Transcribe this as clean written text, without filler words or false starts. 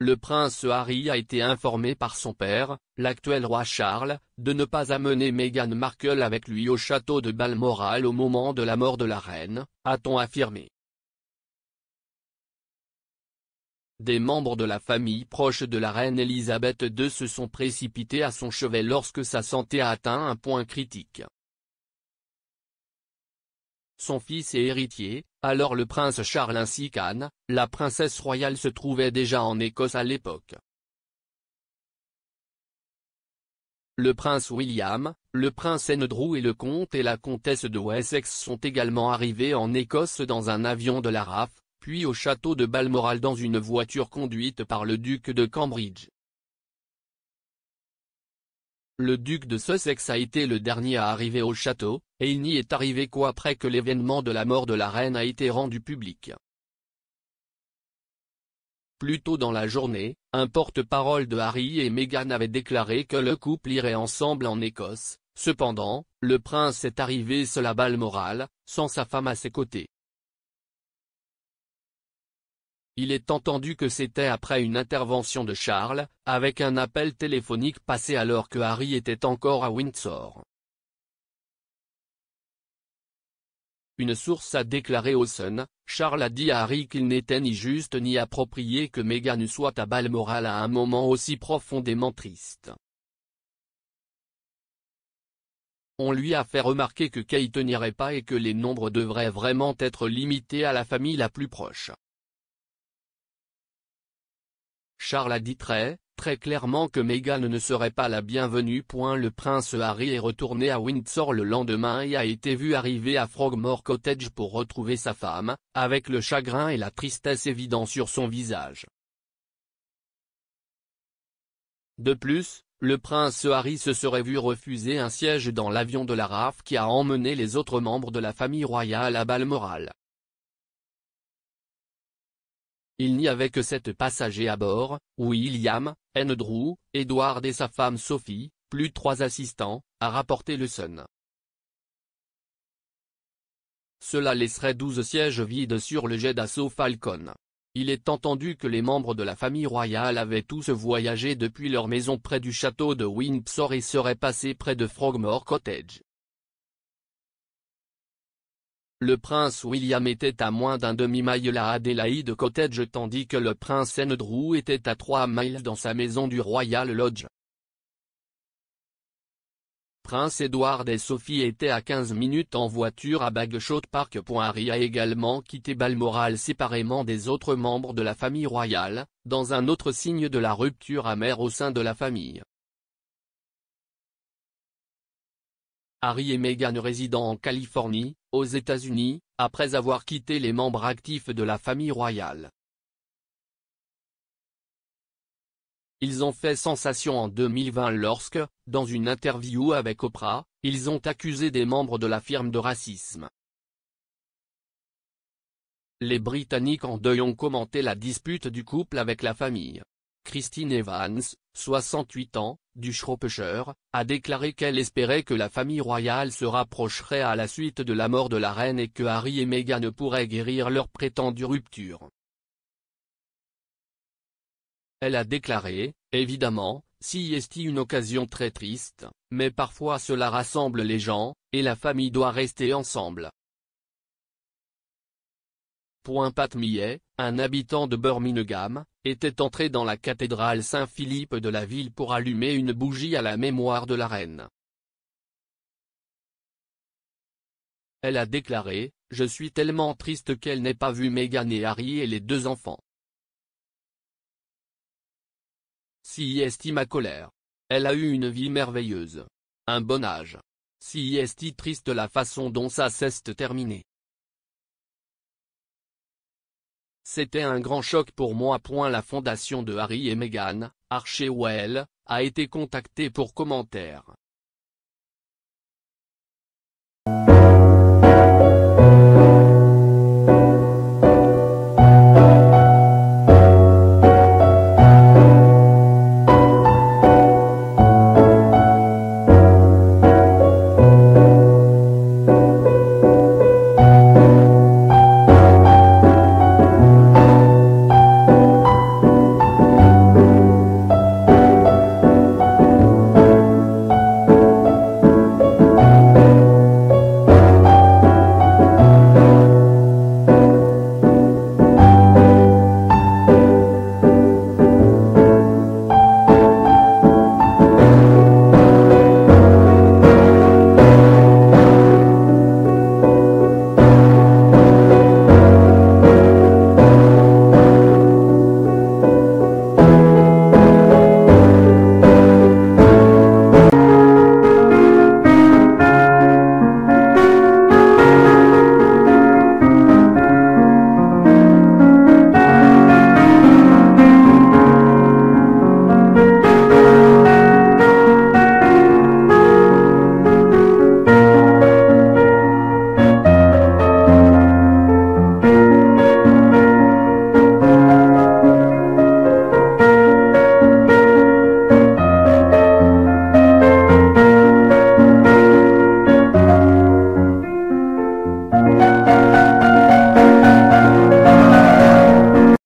le prince Harry a été informé par son père, l'actuel roi Charles, de ne pas amener Meghan Markle avec lui au château de Balmoral au moment de la mort de la reine, a-t-on affirmé. Des membres de la famille proche de la reine Elisabeth II se sont précipités à son chevet lorsque sa santé a atteint un point critique. Son fils et héritier, alors le prince Charles ainsi qu'Anne, la princesse royale se trouvaient déjà en Écosse à l'époque. Le prince William, le prince Andrew et le comte et la comtesse de Wessex sont également arrivés en Écosse dans un avion de la RAF, puis au château de Balmoral dans une voiture conduite par le duc de Cambridge. Le duc de Sussex a été le dernier à arriver au château, et il n'y est arrivé qu'après que l'événement de la mort de la reine a été rendu public. Plus tôt dans la journée, un porte-parole de Harry et Meghan avait déclaré que le couple irait ensemble en Écosse. Cependant, le prince est arrivé seul à Balmoral, sans sa femme à ses côtés. Il est entendu que c'était après une intervention de Charles, avec un appel téléphonique passé alors que Harry était encore à Windsor. Une source a déclaré au Sun, Charles a dit à Harry qu'il n'était ni juste ni approprié que Meghan soit à Balmoral à un moment aussi profondément triste. On lui a fait remarquer que Kate n'irait pas et que les nombres devraient vraiment être limités à la famille la plus proche. Charles a dit très clairement que Meghan ne serait pas la bienvenue. Le prince Harry est retourné à Windsor le lendemain et a été vu arriver à Frogmore Cottage pour retrouver sa femme, avec le chagrin et la tristesse évidents sur son visage. De plus, le prince Harry se serait vu refuser un siège dans l'avion de la RAF qui a emmené les autres membres de la famille royale à Balmoral. Il n'y avait que 7 passagers à bord, William, Andrew, Edward et sa femme Sophie, plus 3 assistants, a rapporté le Sun. Cela laisserait 12 sièges vides sur le jet d'assaut Falcon. Il est entendu que les membres de la famille royale avaient tous voyagé depuis leur maison près du château de Windsor et seraient passés près de Frogmore Cottage. Le prince William était à moins d'un demi-mile à Adelaide Cottage tandis que le prince Andrew était à 3 miles dans sa maison du Royal Lodge. Prince Edward et Sophie étaient à 15 minutes en voiture à Bagshot Park. Harry a également quitté Balmoral séparément des autres membres de la famille royale, dans un autre signe de la rupture amère au sein de la famille. Harry et Meghan résidant en Californie, aux États-Unis, après avoir quitté les membres actifs de la famille royale. Ils ont fait sensation en 2020 lorsque, dans une interview avec Oprah, ils ont accusé des membres de la firme de racisme. Les Britanniques en deuil ont commenté la dispute du couple avec la famille. Christine Evans, 68 ans, du Shropshire, a déclaré qu'elle espérait que la famille royale se rapprocherait à la suite de la mort de la reine et que Harry et Meghan pourraient guérir leur prétendue rupture. Elle a déclaré, évidemment, c'est une occasion très triste, mais parfois cela rassemble les gens, et la famille doit rester ensemble. Pat Millet, un habitant de Birmingham, était entré dans la cathédrale Saint-Philippe de la ville pour allumer une bougie à la mémoire de la reine. Elle a déclaré, « Je suis tellement triste qu'elle n'ait pas vu Meghan et Harry et les 2 enfants. C'est ma colère. Elle a eu une vie merveilleuse. Un bon âge. C'est triste la façon dont ça s'est terminé. C'était un grand choc pour moi. » La fondation de Harry et Meghan, Archewell, a été contactée pour commentaires.